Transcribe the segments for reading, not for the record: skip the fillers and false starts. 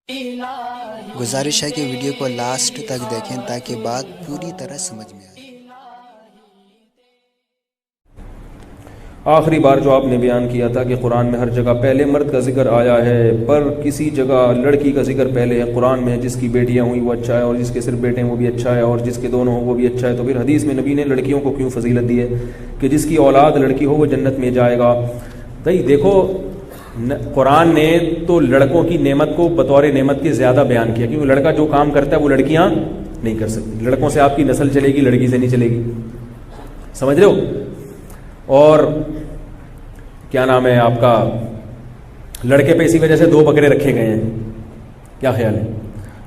گزارش ہے کہ ویڈیو کو لاسٹ تک دیکھیں تاکہ بات پوری طرح سمجھ میں آئے۔ آخری بار جو آپ نے بیان کیا تھا کہ قرآن میں ہر جگہ پہلے مرد کا ذکر آیا ہے، پر کسی جگہ لڑکی کا ذکر پہلے ہے۔ قرآن میں جس کی بیٹیاں ہوئیں وہ اچھا ہے، اور جس کے صرف بیٹے ہیں وہ بھی اچھا ہے، اور جس کے دونوں ہوں وہ بھی اچھا ہے۔ تو پھر حدیث میں نبی نے لڑکیوں کو کیوں فضیلت دی ہے کہ جس کی اولاد لڑکی ہو وہ جنت میں جائے گا؟ بھائی دیکھو، قرآن نے تو لڑکوں کی نعمت کو بطور نعمت کے زیادہ بیان کیا، کیونکہ لڑکا جو کام کرتا ہے وہ لڑکیاں نہیں کر سکتی۔ لڑکوں سے آپ کی نسل چلے گی، لڑکی سے نہیں چلے گی، سمجھ رہے ہو؟ اور کیا نام ہے آپ کا، لڑکے پہ اسی وجہ سے 2 بکرے رکھے گئے ہیں۔ کیا خیال ہے؟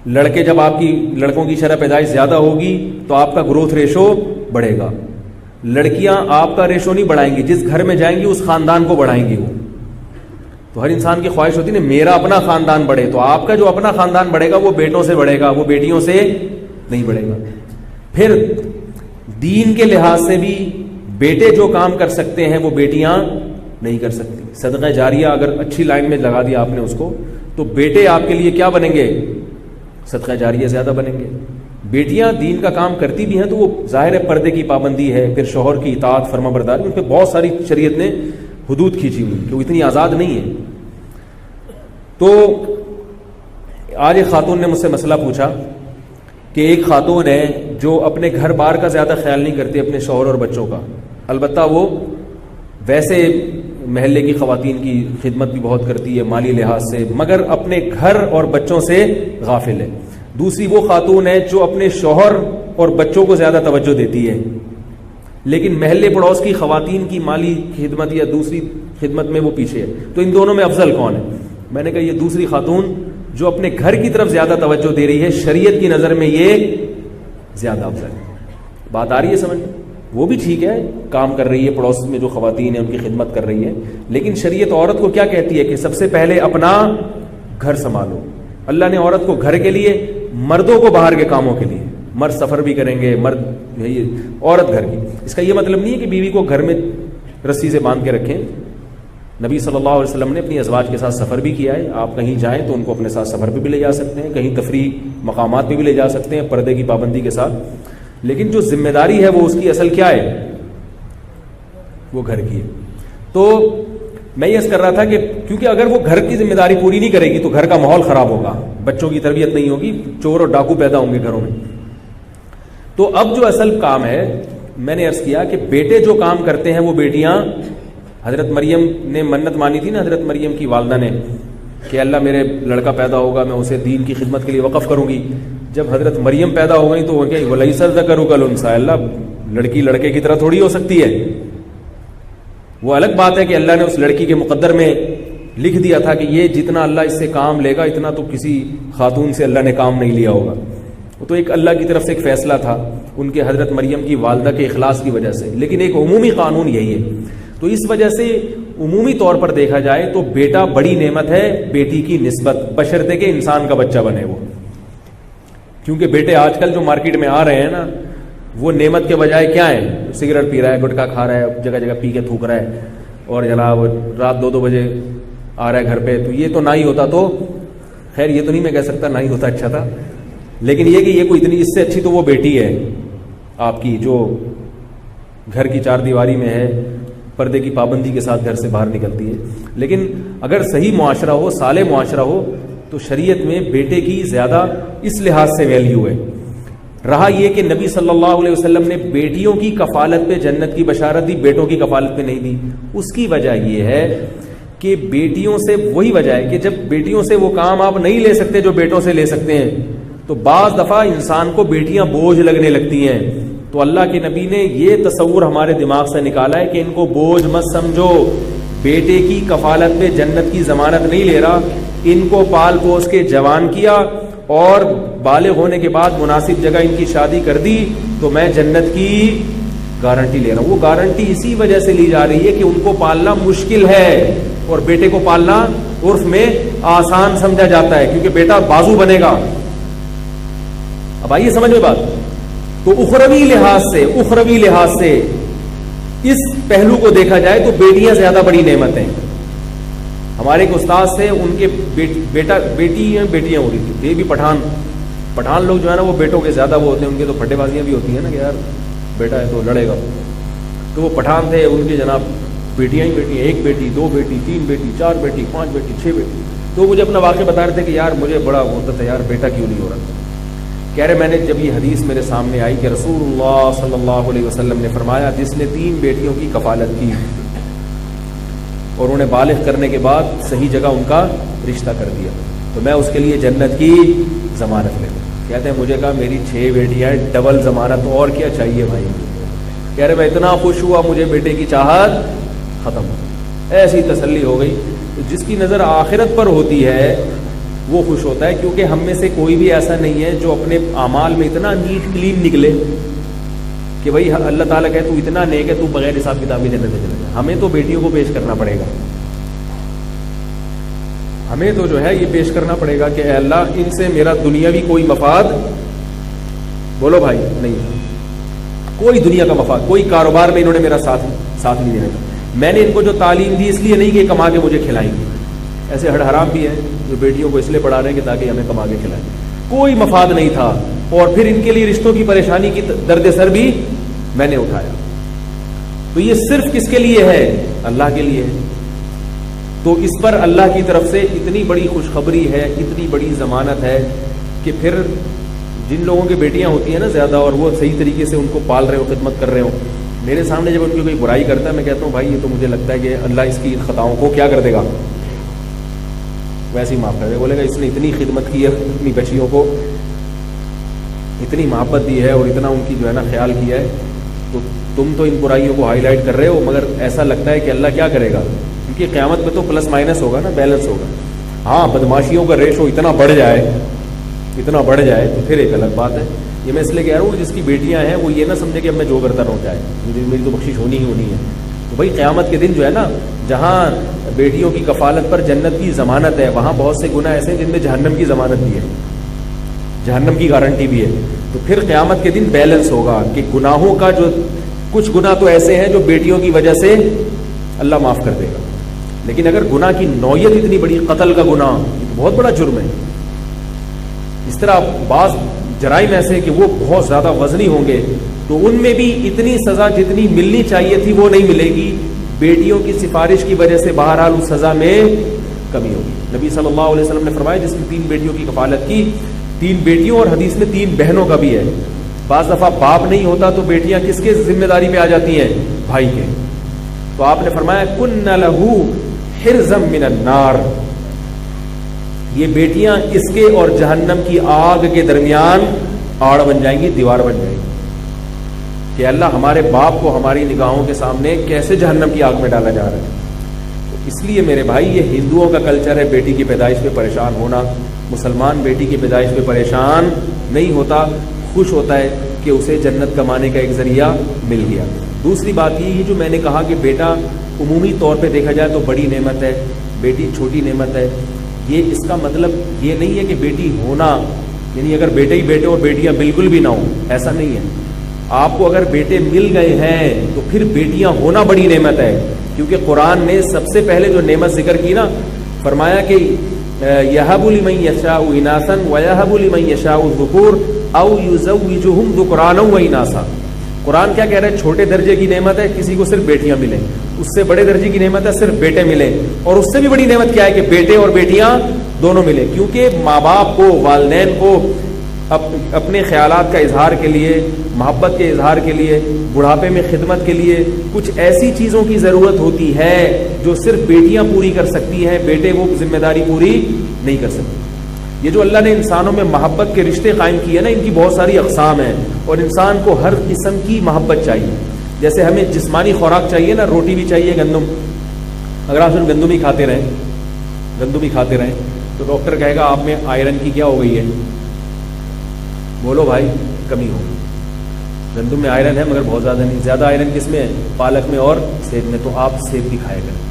لڑکے جب آپ کی لڑکوں کی شرح پیدائش زیادہ ہوگی تو آپ کا گروتھ ریشو بڑھے گا۔ لڑکیاں آپ کا ریشو نہیں بڑھائیں گی، جس گھر میں جائیں گی اس خاندان کو بڑھائیں گی وہ۔ تو ہر انسان کی خواہش ہوتی ہے نا میرا اپنا خاندان بڑھے، تو آپ کا جو اپنا خاندان بڑھے گا وہ بیٹوں سے بڑھے گا، وہ بیٹیوں سے نہیں بڑھے گا۔ پھر دین کے لحاظ سے بھی بیٹے جو کام کر سکتے ہیں وہ بیٹیاں نہیں کر سکتی۔ صدقہ جاریہ اگر اچھی لائن میں لگا دیا آپ نے اس کو، تو بیٹے آپ کے لیے کیا بنیں گے؟ صدقہ جاریہ زیادہ بنیں گے۔ بیٹیاں دین کا کام کرتی بھی ہیں تو وہ ظاہر ہے پردے کی پابندی ہے، پھر شوہر کی اطاعت فرما برداری، ان پہ بہت ساری شریعت نے حدود کھینچی ہوئی کہ وہ اتنی آزاد نہیں ہے۔ تو آج ایک خاتون نے مجھ سے مسئلہ پوچھا کہ ایک خاتون ہے جو اپنے گھر بار کا زیادہ خیال نہیں کرتی، اپنے شوہر اور بچوں کا، البتہ وہ ویسے محلے کی خواتین کی خدمت بھی بہت کرتی ہے مالی لحاظ سے، مگر اپنے گھر اور بچوں سے غافل ہے۔ دوسری وہ خاتون ہے جو اپنے شوہر اور بچوں کو زیادہ توجہ دیتی ہے، لیکن محلے پڑوس کی خواتین کی مالی خدمت یا دوسری خدمت میں وہ پیچھے ہے۔ تو ان دونوں میں افضل کون ہے؟ میں نے کہا یہ دوسری خاتون جو اپنے گھر کی طرف زیادہ توجہ دے رہی ہے، شریعت کی نظر میں یہ زیادہ افضل ہے۔ بات آ رہی ہے سمجھ؟ وہ بھی ٹھیک ہے، کام کر رہی ہے، پڑوس میں جو خواتین ہیں ان کی خدمت کر رہی ہے، لیکن شریعت عورت کو کیا کہتی ہے کہ سب سے پہلے اپنا گھر سنبھالو۔ اللہ نے عورت کو گھر کے لیے، مردوں کو باہر کے کاموں کے لیے۔ مرد سفر بھی کریں گے، مرد عورت گھر کی۔ اس کا یہ مطلب نہیں ہے کہ بیوی کو گھر میں رسی سے باندھ کے رکھیں۔ نبی صلی اللہ علیہ وسلم نے اپنی ازواج کے ساتھ سفر بھی کیا ہے۔ آپ کہیں جائیں تو ان کو اپنے ساتھ سفر پہ بھی لے جا سکتے ہیں، کہیں تفریح مقامات پہ بھی لے جا سکتے ہیں پردے کی پابندی کے ساتھ، لیکن جو ذمہ داری ہے وہ اس کی اصل کیا ہے؟ وہ گھر کی ہے۔ تو میں یہ کر رہا تھا کہ کیونکہ اگر وہ گھر کی ذمہ داری پوری نہیں کرے گی تو گھر کا ماحول خراب ہوگا، بچوں کی تربیت نہیں ہوگی، چور اور ڈاکو پیدا ہوں گے گھروں میں۔ تو اب جو اصل کام ہے، میں نے عرض کیا کہ بیٹے جو کام کرتے ہیں وہ بیٹیاں، حضرت مریم نے منت مانی تھی نا، حضرت مریم کی والدہ نے، کہ اللہ میرے لڑکا پیدا ہوگا میں اسے دین کی خدمت کے لیے وقف کروں گی۔ جب حضرت مریم پیدا ہو گئی تو وہ کیا وَلَيْسَ الذَّكَرُ كَالْأُنثَىٰ، اللہ لڑکی لڑکے کی طرح تھوڑی ہو سکتی ہے۔ وہ الگ بات ہے کہ اللہ نے اس لڑکی کے مقدر میں لکھ دیا تھا کہ یہ جتنا اللہ اس سے کام لے گا اتنا تو کسی خاتون سے اللہ نے کام نہیں لیا ہوگا۔ تو ایک اللہ کی طرف سے ایک فیصلہ تھا ان کے حضرت مریم کی والدہ کے اخلاص کی وجہ سے، لیکن ایک عمومی قانون یہی ہے۔ تو اس وجہ سے عمومی طور پر دیکھا جائے تو بیٹا بڑی نعمت ہے بیٹی کی نسبت، بشرطے کہ انسان کا بچہ بنے وہ۔ کیونکہ بیٹے آج کل جو مارکیٹ میں آ رہے ہیں نا، وہ نعمت کے بجائے کیا ہیں؟ سگریٹ پی رہا ہے، گٹکا کھا رہا ہے، جگہ جگہ پی کے تھوک رہا ہے، اور جناب رات 2 بجے آ رہا ہے گھر پہ۔ تو یہ تو نہ ہی ہوتا، تو خیر یہ تو نہیں میں کہہ سکتا نہ ہی ہوتا اچھا تھا، لیکن یہ کہ یہ کوئی اتنی اس سے اچھی تو وہ بیٹی ہے آپ کی جو گھر کی 4 دیواری میں ہے، پردے کی پابندی کے ساتھ گھر سے باہر نکلتی ہے۔ لیکن اگر صحیح معاشرہ ہو، صالح معاشرہ ہو، تو شریعت میں بیٹے کی زیادہ اس لحاظ سے ویلیو ہے۔ رہا یہ کہ نبی صلی اللہ علیہ وسلم نے بیٹیوں کی کفالت پہ جنت کی بشارت دی، بیٹوں کی کفالت پہ نہیں دی۔ اس کی وجہ یہ ہے کہ بیٹیوں سے، وہی وجہ ہے کہ جب بیٹیوں سے وہ کام آپ نہیں لے سکتے جو بیٹوں سے لے سکتے ہیں، تو بعض دفعہ انسان کو بیٹیاں بوجھ لگنے لگتی ہیں۔ تو اللہ کے نبی نے یہ تصور ہمارے دماغ سے نکالا ہے کہ ان کو بوجھ مت سمجھو، بیٹے کی کفالت پہ جنت کی ضمانت نہیں لے رہا، ان کو پال پوس کے جوان کیا اور بالغ ہونے کے بعد مناسب جگہ ان کی شادی کر دی تو میں جنت کی گارنٹی لے رہا ہوں۔ وہ گارنٹی اسی وجہ سے لی جا رہی ہے کہ ان کو پالنا مشکل ہے، اور بیٹے کو پالنا عرف میں آسان سمجھا جاتا ہے کیونکہ بیٹا بازو بنے گا۔ اب آئیے سمجھ میں بات۔ تو اخروی لحاظ سے اس پہلو کو دیکھا جائے تو بیٹیاں زیادہ بڑی نعمت ہیں۔ ہمارے ایک استاد سے ان کے بیٹیاں ہو رہی تھی، یہ بھی پٹھان لوگ جو ہے نا وہ بیٹوں کے زیادہ وہ ہوتے ہیں، ان کے تو پھٹے بازیاں بھی ہوتی ہیں نا کہ یار بیٹا ہے تو لڑے گا، تو وہ پٹھان تھے، ان کے جناب بیٹیاں ہی بیٹی، 1 بیٹی 2 بیٹی 3 بیٹی 4 بیٹی 5 بیٹی 6 بیٹی. تو مجھے اپنا واقعہ بتا رہے تھے کہ یار مجھے بڑا ہوتا تھا یار بیٹا کیوں نہیں ہو رہا. کہہ رہے میں نے جب یہ حدیث میرے سامنے آئی کہ رسول اللہ صلی اللہ علیہ وسلم نے فرمایا جس نے 3 بیٹیوں کی کفالت کی اور انہیں بالغ کرنے کے بعد صحیح جگہ ان کا رشتہ کر دیا تو میں اس کے لیے جنت کی ضمانت لے لوں. کہتے ہیں مجھے کہا میری 6 بیٹیاں ہیں، ڈبل ضمانت، اور کیا چاہیے بھائی. کہہ رہے میں اتنا خوش ہوا مجھے بیٹے کی چاہت ختم ہو، ایسی تسلی ہو گئی. جس کی نظر آخرت پر ہوتی ہے وہ خوش ہوتا ہے، کیونکہ ہم میں سے کوئی بھی ایسا نہیں ہے جو اپنے اعمال میں اتنا نیٹ کلین نکلے کہ بھائی اللہ تعالیٰ کہے تو اتنا نیک ہے تو بغیر حساب کتاب کے جنت میں چلے جائے. ہمیں تو بیٹیوں کو پیش کرنا پڑے گا، ہمیں تو جو ہے یہ پیش کرنا پڑے گا کہ اے اللہ ان سے میرا دنیاوی کوئی مفاد، بولو بھائی، نہیں کوئی دنیا کا مفاد، کوئی کاروبار میں انہوں نے میرا ساتھ نہیں دینا. میں نے ان کو جو تعلیم دی اس لیے نہیں کہ کما کے مجھے کھلائیں گے، ایسے ہڑ حرام بھی ہیں جو بیٹیوں کو اس لیے پڑھا رہے ہیں کہ تاکہ ہمیں کما کے کھلائیں. کوئی مفاد نہیں تھا، اور پھر ان کے لیے رشتوں کی پریشانی کی درد سر بھی میں نے اٹھایا. تو یہ صرف کس کے لیے ہے؟ اللہ کے لیے. تو اس پر اللہ کی طرف سے اتنی بڑی خوشخبری ہے، اتنی بڑی ضمانت ہے کہ پھر جن لوگوں کی بیٹیاں ہوتی ہیں نا زیادہ اور وہ صحیح طریقے سے ان کو پال رہے ہو، خدمت کر رہے ہو، میرے سامنے جب ان کی کوئی برائی کرتا ہے میں کہتا ہوں بھائی یہ تو مجھے لگتا ہے کہ اللہ اس کی خطاؤں کو کیا کر دے گا، ویسے ہی معاف کر دے. بولے گا اس نے اتنی خدمت کی ہے اپنی بچیوں کو، اتنی محبت دی ہے اور اتنا ان کی جو ہے نا خیال کیا ہے، تو تم تو ان برائیوں کو ہائی لائٹ کر رہے ہو، مگر ایسا لگتا ہے کہ اللہ کیا کرے گا، کیونکہ قیامت میں تو پلس مائنس ہوگا نا، بیلنس ہوگا. ہاں بدماشیوں کا ریشو اتنا بڑھ جائے تو پھر ایک الگ بات ہے. یہ میں اس لیے کہہ رہا ہوں جس کی بیٹیاں ہیں وہ یہ نہ سمجھے کہ اب میں جو کرتا رہوں جائے، میری تو بخشش ہونی ہی ہونی ہے. تو بھائی قیامت کے دن جو ہے نا جہاں بیٹیوں کی کفالت پر جنت کی ضمانت ہے، وہاں بہت سے گناہ ایسے ہیں جن میں جہنم کی ضمانت بھی ہے، جہنم کی گارنٹی بھی ہے. تو پھر قیامت کے دن بیلنس ہوگا کہ گناہوں کا جو کچھ گناہ تو ایسے ہیں جو بیٹیوں کی وجہ سے اللہ معاف کر دے گا، لیکن اگر گناہ کی نوعیت اتنی بڑی، قتل کا گناہ بہت بڑا جرم ہے. اس طرح بعض جرائم ایسے کہ وہ بہت زیادہ وزنی ہوں گے تو ان میں بھی اتنی سزا جتنی ملنی چاہیے تھی وہ نہیں ملے گی. بیٹیوں کی سفارش کی وجہ سے بہرحال اس سزا میں کمی ہوگی. نبی صلی اللہ علیہ وسلم نے فرمایا جس نے 3 بیٹیوں کی کفالت کی، 3 بیٹیوں اور حدیث میں 3 بہنوں کا بھی ہے. بعض دفعہ باپ نہیں ہوتا تو بیٹیاں کس کے ذمہ داری پہ آ جاتی ہیں؟ بھائی کے. تو آپ نے فرمایا کن لہو حرزم من النار، یہ بیٹیاں اس کے اور جہنم کی آگ کے درمیان آڑ بن جائیں گی، دیوار بن جائیں گی کہ اللہ ہمارے باپ کو ہماری نگاہوں کے سامنے کیسے جہنم کی آگ میں ڈالا جا رہا ہے. تو اس لیے میرے بھائی یہ ہندوؤں کا کلچر ہے بیٹی کی پیدائش پہ پریشان ہونا. مسلمان بیٹی کی پیدائش پہ پریشان نہیں ہوتا، خوش ہوتا ہے کہ اسے جنت کمانے کا ایک ذریعہ مل گیا. دوسری بات یہ جو میں نے کہا کہ بیٹا عمومی طور پہ دیکھا جائے تو بڑی نعمت ہے، بیٹی چھوٹی نعمت ہے. یہ اس کا مطلب یہ نہیں ہے کہ بیٹی ہونا یعنی اگر بیٹے ہی بیٹے اور بیٹیاں بالکل بھی نہ ہوں، ایسا نہیں ہے. آپ کو اگر بیٹے مل گئے ہیں تو پھر بیٹیاں ہونا بڑی نعمت ہے، کیونکہ قرآن نے سب سے پہلے جو نعمت ذکر کی نا، فرمایا کہ یہب لمن یشاء اناثا ویہب لمن یشاء الذکور او یزوجہم ذکرانا واناثا. قرآن کیا کہہ رہا ہے؟ چھوٹے درجے کی نعمت ہے کسی کو صرف بیٹیاں ملیں، اس سے بڑے درجے کی نعمت ہے صرف بیٹے ملیں، اور اس سے بھی بڑی نعمت کیا ہے کہ بیٹے اور بیٹیاں دونوں ملیں. کیونکہ ماں باپ کو، والدین کو اپنے خیالات کا اظہار کے لیے، محبت کے اظہار کے لیے، بڑھاپے میں خدمت کے لیے کچھ ایسی چیزوں کی ضرورت ہوتی ہے جو صرف بیٹیاں پوری کر سکتی ہیں، بیٹے وہ ذمہ داری پوری نہیں کر سکتے. یہ جو اللہ نے انسانوں میں محبت کے رشتے قائم کیے نا، ان کی بہت ساری اقسام ہیں، اور انسان کو ہر قسم کی محبت چاہیے. جیسے ہمیں جسمانی خوراک چاہیے نا، روٹی بھی چاہیے، گندم. اگر آپ صرف گندم ہی کھاتے رہیں تو ڈاکٹر کہے گا آپ میں آئرن کی کیا ہو گئی ہے؟ بولو بھائی، کمی ہو. گندم میں آئرن ہے مگر بہت زیادہ نہیں. زیادہ آئرن کس میں ہے؟ پالک میں اور سیب میں. تو آپ سیب بھی کھائے کریں.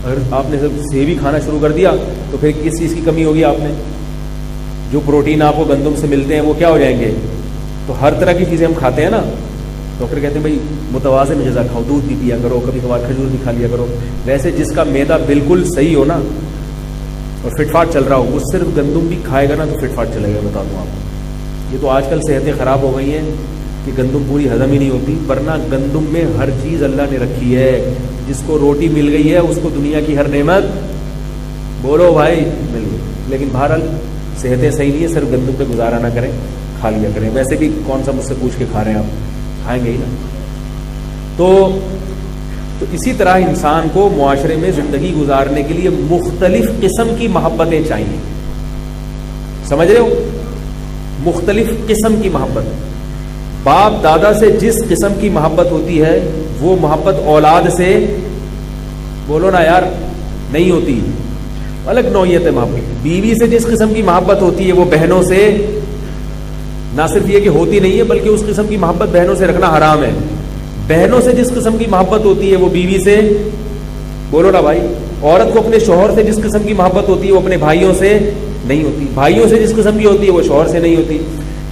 اگر آپ نے صرف سیب ہی کھانا شروع کر دیا تو پھر کس چیز کی کمی ہوگی؟ آپ نے جو پروٹین آپ کو گندم سے ملتے ہیں وہ کیا ہو جائیں گے؟ تو ہر طرح کی چیزیں ہم کھاتے ہیں نا. ڈاکٹر کہتے ہیں بھائی متوازن غذا کھاؤ، دودھ بھی پیا کرو، کبھی کبھار کھجور بھی کھا لیا کرو. ویسے جس کا معدہ بالکل صحیح ہو نا، اور فٹ فاٹ چل رہا ہو، وہ صرف گندم بھی کھائے گا نا تو فٹ فاٹ چلے گا. بتا دوں آپ کو، یہ تو آج کل صحتیں خراب ہو گئی ہیں کہ گندم پوری ہضم ہی نہیں ہوتی، ورنہ گندم میں ہر چیز اللہ نے رکھی ہے. جس کو روٹی مل گئی ہے اس کو دنیا کی ہر نعمت بولو بھائی مل گئی. لیکن بہرحال صحتیں صحیح نہیں ہے، صرف گندم پہ گزارا نہ کریں، کھا لیا کریں. ویسے بھی کون سا مجھ سے پوچھ کے کھا رہے ہیں آپ، کھائیں گے ہی نا. تو اسی طرح انسان کو معاشرے میں زندگی گزارنے کے لیے مختلف قسم کی محبتیں چاہیے. سمجھ رہے ہو؟ مختلف قسم کی محبت. باپ دادا سے جس قسم کی محبت ہوتی ہے وہ محبت اولاد سے بولو نا یار نہیں ہوتی، الگ نوعیت ہے محبت. بیوی سے جس قسم کی محبت ہوتی ہے وہ بہنوں سے نہ صرف یہ کہ ہوتی نہیں ہے بلکہ اس قسم کی محبت بہنوں سے رکھنا حرام ہے. بہنوں سے جس قسم کی محبت ہوتی ہے وہ بیوی سے بولو نا بھائی. عورت کو اپنے شوہر سے جس قسم کی محبت ہوتی ہے وہ اپنے بھائیوں سے نہیں ہوتی. بھائیوں سے جس قسم کی ہوتی ہے وہ شوہر سے نہیں ہوتی.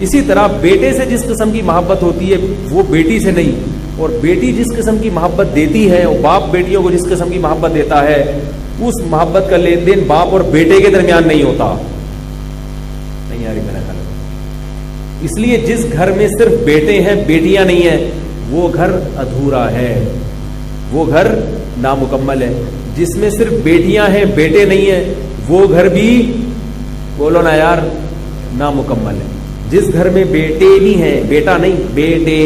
اسی طرح بیٹے سے جس قسم کی محبت ہوتی ہے وہ بیٹی سے نہیں. اور بیٹی جس قسم کی محبت دیتی ہے اور باپ بیٹیوں کو جس قسم کی محبت دیتا ہے اس محبت کا لین دین باپ اور بیٹے کے درمیان نہیں ہوتا. نہیں یار میرا خیال. اس لیے جس گھر میں صرف بیٹے ہیں بیٹیاں نہیں ہیں وہ گھر ادھورا ہے، وہ گھر نامکمل ہے. جس میں صرف بیٹیاں ہیں بیٹے نہیں ہیں وہ گھر بھی بولو نا یار نامکمل ہے. جس گھر میں بیٹے بھی ہیں، بیٹا نہیں بیٹے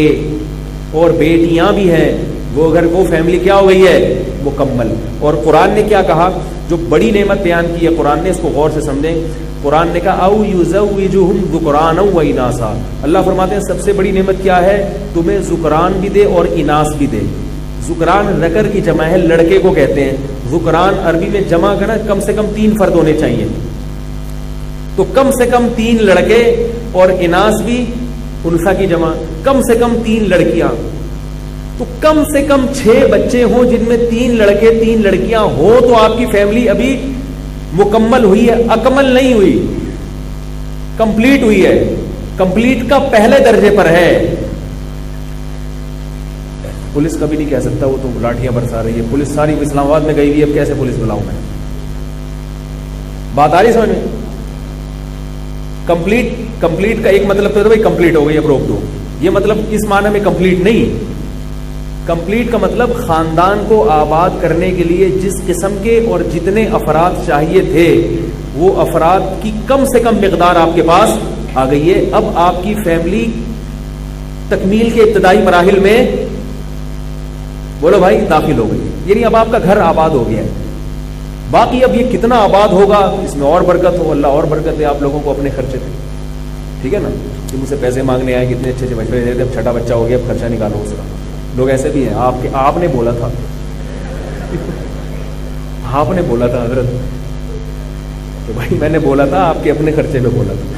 اور بیٹیاں بھی ہیں، وہ گھر وہ فیملی کیا ہو گئی ہے؟ مکمل. اور قرآن نے کیا کہا؟ جو بڑی نعمت بیان کی ہے قرآن نے، اس کو غور سے سمجھیں. قرآن نے کہا او یزوجہم ذکرانا و اناسا. اللہ فرماتے ہیں سب سے بڑی نعمت کیا ہے؟ تمہیں ذکران بھی دے اور اناس بھی دے. ذکران ذکر کی جمع ہے، لڑکے کو کہتے ہیں. ذکران عربی میں جمع کرنا کم سے کم 3 فرد ہونے چاہیے، تو کم سے کم 3 لڑکے اور اناس بھی انثى کی جمع کم سے کم 3 لڑکیاں. تو کم سے کم 6 بچے ہوں جن میں 3 لڑکے 3 لڑکیاں ہوں تو آپ کی فیملی ابھی مکمل ہوئی ہے، اکمل نہیں ہوئی، کمپلیٹ ہوئی ہے. کمپلیٹ کا پہلے درجے پر ہے. پولیس کبھی نہیں کہہ سکتا وہ تو لاٹھیاں برسا رہی ہے، پولیس ساری اسلام آباد میں گئی ہوئی، اب کیسے پولیس بلاؤں میں؟ بات آ رہی سمجھ میں؟ کمپلیٹ کا ایک مطلب تو بھائی کمپلیٹ ہو گئی اب روک دو، یہ مطلب اس معنی میں کمپلیٹ نہیں. کمپلیٹ کا مطلب خاندان کو آباد کرنے کے لیے جس قسم کے اور جتنے افراد چاہیے تھے وہ افراد کی کم سے کم مقدار آپ کے پاس آ گئی ہے. اب آپ کی فیملی تکمیل کے ابتدائی مراحل میں بولو بھائی داخل ہو گئی، یعنی اب آپ کا گھر آباد ہو گیا ہے. باقی اب یہ کتنا آباد ہوگا اس میں اور برکت ہو، اللہ اور برکت دے آپ لوگوں کو اپنے خرچے پہ. ٹھیک ہے نا؟ کہ مجھ سے پیسے مانگنے آئے، کتنے اچھے اچھے مشورے دیتے، اب چھٹا بچہ ہو گیا اب خرچہ نکالو اس کا. لوگ ایسے بھی ہیں. آپ نے بولا تھا آپ نے بولا تھا حضرت، تو بھائی میں نے بولا تھا آپ کے اپنے خرچے پہ بولا تھا.